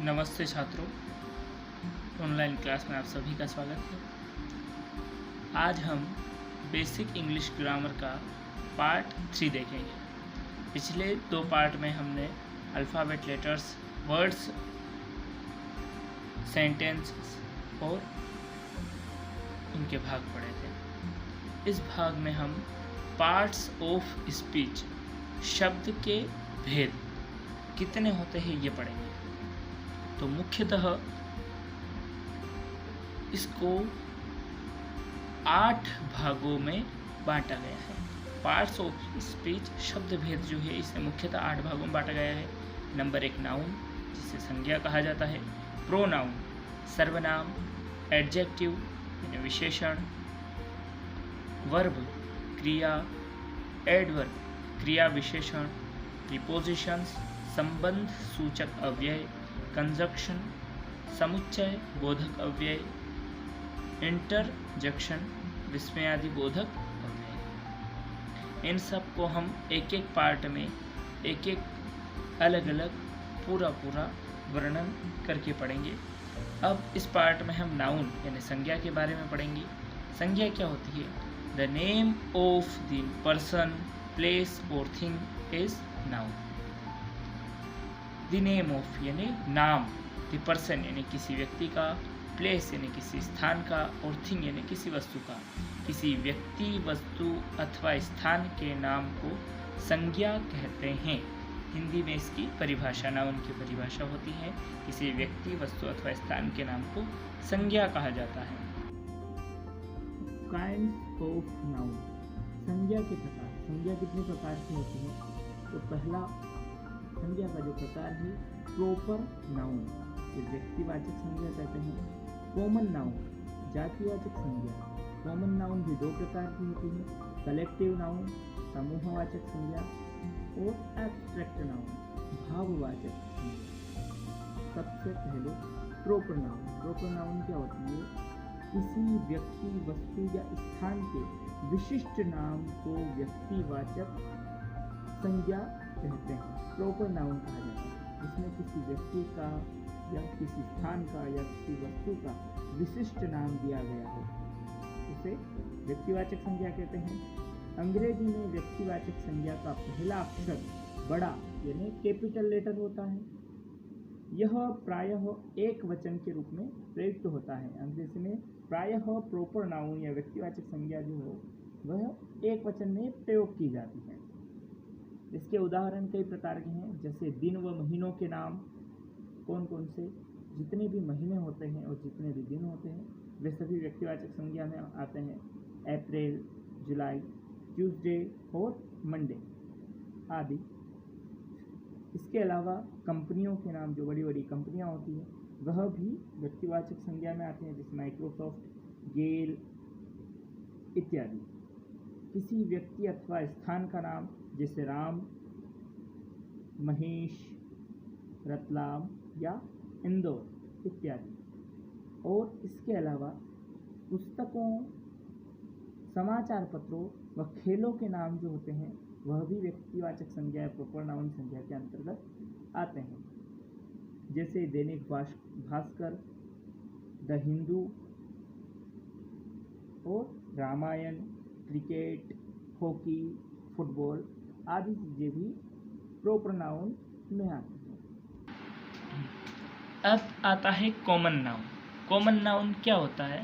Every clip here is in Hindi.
नमस्ते छात्रों, ऑनलाइन क्लास में आप सभी का स्वागत है। आज हम बेसिक इंग्लिश ग्रामर का पार्ट 3 देखेंगे। पिछले 2 पार्ट में हमने अल्फ़ाबेट, लेटर्स, वर्ड्स, सेंटेंस और उनके भाग पढ़े थे। इस भाग में हम पार्ट्स ऑफ स्पीच, शब्द के भेद कितने होते हैं ये पढ़ेंगे। तो मुख्यतः इसको 8 भागों में बांटा गया है। पार्ट्स ऑफ स्पीच, शब्द भेद जो है इसे मुख्यतः 8 भागों में बांटा गया है। नंबर 1 नाउन, जिसे संज्ञा कहा जाता है। प्रोनाउन, सर्वनाम। एडजेक्टिव यानी विशेषण। वर्ब, क्रिया। एडवर्ब, क्रिया विशेषण। प्रीपोजिशंस, संबंध सूचक अव्यय। कंजक्शन, समुच्चय बोधक अव्यय। इंटरजेक्शन, विस्मयादि बोधक अव्यय। इन सब को हम एक एक पार्ट में एक एक अलग अलग पूरा वर्णन करके पढ़ेंगे। अब इस पार्ट में हम नाउन यानी संज्ञा के बारे में पढ़ेंगे। संज्ञा क्या होती है? The name of the person, place और thing is noun. The name of यानी नाम, द पर्सन यानी किसी व्यक्ति का, प्लेस यानी किसी स्थान का और थिंग यानी किसी वस्तु का। किसी व्यक्ति, वस्तु अथवा स्थान के नाम को संज्ञा कहते हैं। हिंदी में इसकी परिभाषा, नाउन की परिभाषा होती है, किसी व्यक्ति, वस्तु अथवा स्थान के नाम को संज्ञा कहा जाता है। काइंड्स ऑफ नाउन, संज्ञा के प्रकार। संज्ञा कितने प्रकार की होती है? तो पहला संज्ञा का जो प्रकार है प्रॉपर नाउन, जो व्यक्तिवाचक संज्ञा कहते हैं। कॉमन नाउन, जातिवाचक संज्ञा। कॉमन नाउन भी 2 प्रकार की होती है, कलेक्टिव नाउन, समूहवाचक संज्ञा और एब्स्ट्रैक्ट नाउन, भाववाचक संज्ञा। सबसे पहले प्रॉपर नाउन। प्रॉपर नाउन क्या होती है? किसी व्यक्ति, वस्तु या स्थान के विशिष्ट नाम को व्यक्तिवाचक संज्ञा कहते हैं, प्रॉपर नाउन कहा जाता है। जिसमें किसी व्यक्ति का या किसी स्थान का या किसी वस्तु का विशिष्ट नाम दिया गया हो, उसे व्यक्तिवाचक संज्ञा कहते हैं। अंग्रेजी में व्यक्तिवाचक संज्ञा का पहला अक्षर बड़ा यानी कैपिटल लेटर होता है। यह प्रायः एक वचन के रूप में प्रयुक्त होता है। अंग्रेजी में प्रायः प्रॉपर नाउन या व्यक्तिवाचक संज्ञा जो हो वह एक वचन में प्रयोग की जाती है। इसके उदाहरण कई प्रकार के हैं, जैसे दिन व महीनों के नाम। कौन कौन से? जितने भी महीने होते हैं और जितने भी दिन होते हैं वे सभी व्यक्तिवाचक संज्ञा में आते हैं। अप्रैल, जुलाई, ट्यूसडे और मंडे आदि। इसके अलावा कंपनियों के नाम, जो बड़ी बड़ी कंपनियां होती हैं वह भी व्यक्तिवाचक संज्ञा में आते हैं, जैसे माइक्रोसॉफ्ट, गेल इत्यादि। किसी व्यक्ति अथवा स्थान का नाम, जैसे राम, महेश, रतलाम या इंदौर इत्यादि। और इसके अलावा पुस्तकों, समाचार पत्रों व खेलों के नाम जो होते हैं वह भी व्यक्तिवाचक संज्ञा या प्रॉपर नाउन संज्ञा के अंतर्गत आते हैं, जैसे दैनिक भास्कर, द हिंदू और रामायण, क्रिकेट, हॉकी, फुटबॉल आदि चीज़ें भी प्रॉपर नाउन में आती हैं। अब आता है कॉमन नाउन। कॉमन नाउन क्या होता है?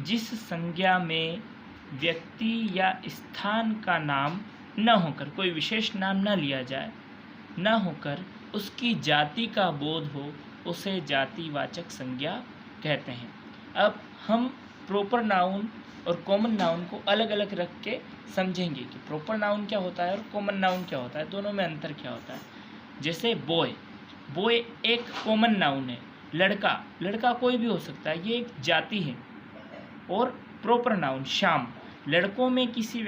जिस संज्ञा में व्यक्ति या स्थान का नाम न होकर, कोई विशेष नाम न लिया जाए, न होकर उसकी जाति का बोध हो, उसे जातिवाचक संज्ञा कहते हैं। अब हम प्रॉपर नाउन और कॉमन नाउन को अलग अलग रख के समझेंगे कि प्रॉपर नाउन क्या होता है और कॉमन नाउन क्या होता है, दोनों में अंतर क्या होता है। जैसे बॉय, बॉय एक कॉमन नाउन है। लड़का, लड़का कोई भी हो सकता है, ये एक जाति है। और प्रॉपर नाउन श्याम, लड़कों में किसी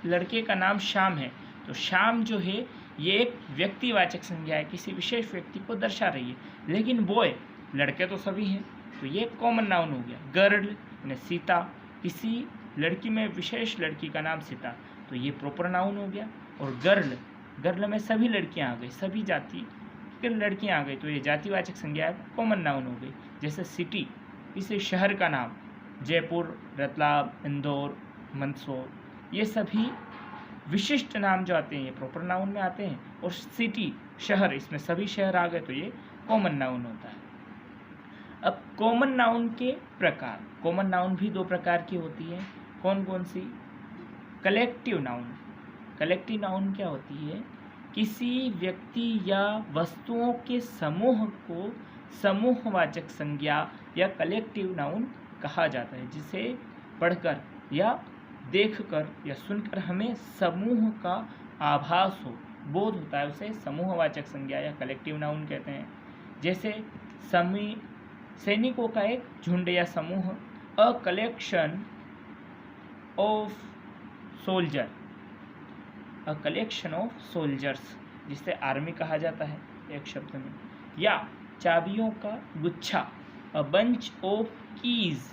लड़के का नाम श्याम है, तो श्याम जो है ये एक व्यक्तिवाचक संज्ञा है, किसी विशेष व्यक्ति को दर्शा रही है। लेकिन बॉय, लड़के तो सभी हैं, तो ये कॉमन नाउन हो गया। गर्ल यानी सीता, किसी लड़की में विशेष लड़की का नाम सीता, तो ये प्रॉपर नाउन हो गया। और गर्ल, गर्ल में सभी लड़कियां आ गई, सभी जाति लड़कियां आ गई तो ये जातिवाचक संज्ञा कॉमन नाउन हो गई। जैसे सिटी, किसी शहर का नाम, जयपुर, रतलाम, इंदौर, मंदसौर, ये सभी विशिष्ट नाम जो आते हैं ये प्रॉपर नाउन में आते हैं। और सिटी, शहर, इसमें सभी शहर आ गए तो ये कॉमन नाउन होता है। अब कॉमन नाउन के प्रकार, कॉमन नाउन भी दो प्रकार की होती है। कौन कौन सी? Collective noun. कलेक्टिव नाउन क्या होती है? किसी व्यक्ति या वस्तुओं के समूह को समूहवाचक संज्ञा या कलेक्टिव नाउन कहा जाता है, जिसे पढ़कर या देखकर या सुनकर हमें समूह का आभास हो, बोध होता है, उसे समूहवाचक संज्ञा या कलेक्टिव नाउन कहते हैं। जैसे सैनिकों का एक झुंड या समूह, a collection of soldier, a collection of soldiers, जिसे आर्मी कहा जाता है एक शब्द में। या चाबियों का गुच्छा, a bunch of keys,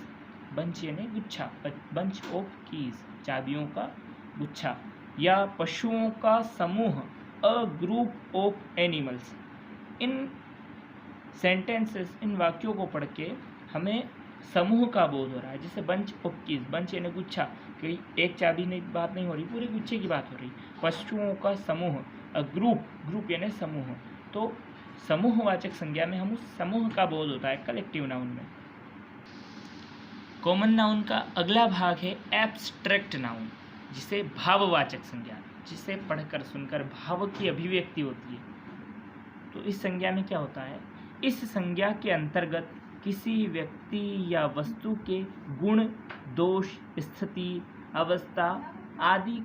bunch यानी गुच्छा, बंच ऑफ कीज, चाबियों का गुच्छा। या पशुओं का समूह, a group of animals. In sentences, इन वाक्यों को पढ़ के हमें समूह का बोध हो रहा है। जैसे बंच ऑफ कीज, बंच यानी गुच्छा, कि एक चाबी नहीं, बात नहीं हो रही, पूरे गुच्छे की बात हो रही। पशुओं का समूह, अ ग्रुप, ग्रुप यानी समूह। तो समूहवाचक संज्ञा में हम उस समूह का बोध होता है कलेक्टिव नाउन में। कॉमन नाउन का अगला भाग है एब्स्ट्रैक्ट नाउन, जिसे भाववाचक संज्ञा, जिसे पढ़कर सुनकर भाव की अभिव्यक्ति होती है। तो इस संज्ञा में क्या होता है? इस संज्ञा के अंतर्गत किसी व्यक्ति या वस्तु के गुण, दोष, स्थिति, अवस्था आदि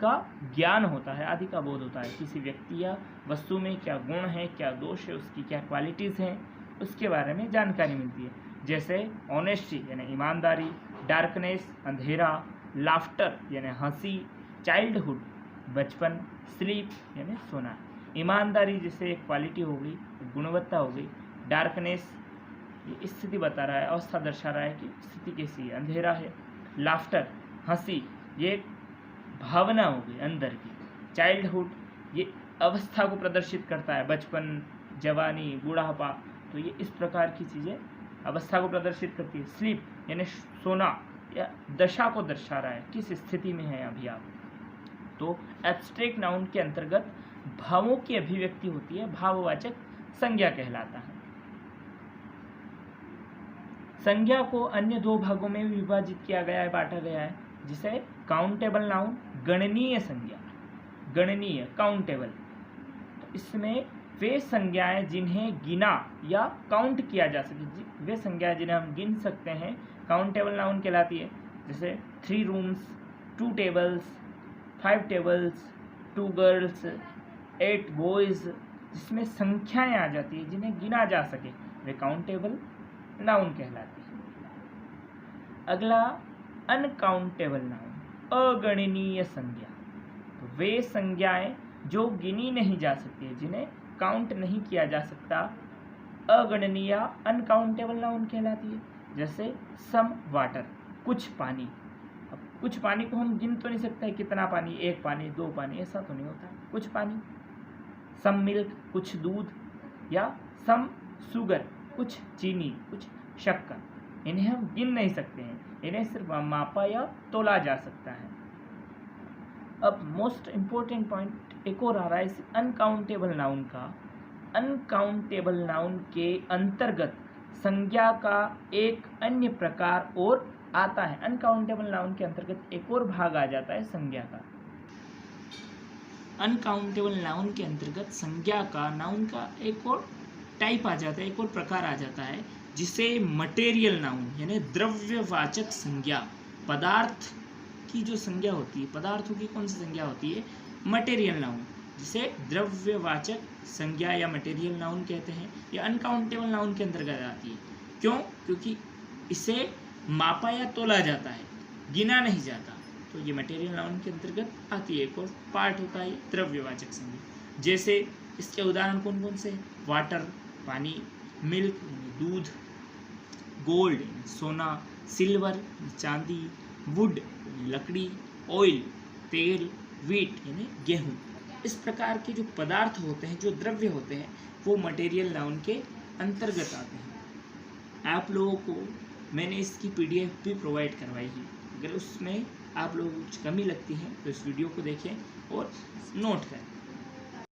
का ज्ञान होता है, आदि का बोध होता है। किसी व्यक्ति या वस्तु में क्या गुण है, क्या दोष है, उसकी क्या क्वालिटीज़ हैं, उसके बारे में जानकारी मिलती है। जैसे ऑनेस्टी यानी ईमानदारी, डार्कनेस अंधेरा, लाफ्टर यानी हंसी, चाइल्डहुड बचपन, स्लीप यानी सोना। ईमानदारी जैसे एक क्वालिटी हो गई, गुणवत्ता हो गई। डार्कनेस ये स्थिति बता रहा है, अवस्था दर्शा रहा है कि स्थिति कैसी है, अंधेरा है। लाफ्टर हंसी, ये एक भावना हो गई अंदर की। चाइल्डहुड ये अवस्था को प्रदर्शित करता है, बचपन, जवानी, बुढ़ापा, तो ये इस प्रकार की चीज़ें अवस्था को प्रदर्शित करती है। स्लीप यानी सोना, या दशा को दर्शा रहा है, किस स्थिति में है अभी आप। तो एब्स्ट्रैक्ट नाउन के अंतर्गत भावों की अभिव्यक्ति होती है, भाववाचक संज्ञा कहलाता है। संज्ञा को अन्य दो भागों में विभाजित किया गया है, बांटा गया है, जिसे काउंटेबल नाउन, गणनीय संज्ञा, गणनीय काउंटेबल। तो इसमें वे संज्ञाएं जिन्हें गिना या काउंट किया जा सके, वे संज्ञाएं जिन्हें हम गिन सकते हैं, काउंटेबल नाउन कहलाती है। जैसे 3 rooms, 2 tables, 5 tables, 2 girls, 8 boys, जिसमें संख्याएं आ जाती है जिन्हें गिना जा सके, वे काउंटेबल नाउन कहलाती है। अगला अनकाउंटेबल नाउन, अगणनीय संज्ञा। तो वे संज्ञाएं जो गिनी नहीं जा सकती है, जिन्हें काउंट नहीं किया जा सकता, अगणनीय अनकाउंटेबल नाउन कहलाती है। जैसे सम वाटर, कुछ पानी। अब कुछ पानी को हम गिन तो नहीं सकते कितना पानी, 1 पानी, 2 पानी, ऐसा तो नहीं होता, कुछ पानी। सम मिल्क, कुछ दूध। या सम शुगर, कुछ चीनी, कुछ शक्कर। इन्हें हम गिन नहीं सकते हैं, इन्हें सिर्फ मापा या तोला जा सकता है। अब मोस्ट इम्पोर्टेंट पॉइंट एक और आ रहा है इस अनकाउंटेबल नाउन का। अनकाउंटेबल नाउन के अंतर्गत संज्ञा का एक अन्य प्रकार और आता है। अनकाउंटेबल नाउन के अंतर्गत एक और भाग आ जाता है संज्ञा का। अनकाउंटेबल नाउन के अंतर्गत संज्ञा का, नाउन का एक और टाइप आ जाता है, एक और प्रकार आ जाता है, जिसे मटेरियल नाउन यानी द्रव्यवाचक संज्ञा, पदार्थ की जो संज्ञा होती है, पदार्थों की कौन सी संज्ञा होती है, मटेरियल नाउन, जिसे द्रव्यवाचक संज्ञा या मटेरियल नाउन कहते हैं। ये अनकाउंटेबल नाउन के अंतर्गत आती है। क्यों? क्योंकि इसे मापा या तोला जाता है, गिना नहीं जाता, तो ये मटेरियल नाउन के अंतर्गत आती है। एक और पार्ट होता है द्रव्यवाचक संज्ञा। जैसे इसके उदाहरण कौन कौन से? वाटर पानी, मिल्क दूध, गोल्ड सोना, सिल्वर चांदी, वुड लकड़ी, ऑयल तेल, व्हीट यानी गेहूँ। इस प्रकार के जो पदार्थ होते हैं, जो द्रव्य होते हैं, वो मटेरियल नाउन के अंतर्गत आते हैं। आप लोगों को मैंने इसकी PDF भी प्रोवाइड करवाई है, अगर उसमें आप लोगों को कुछ कमी लगती है तो इस वीडियो को देखें और नोट करें।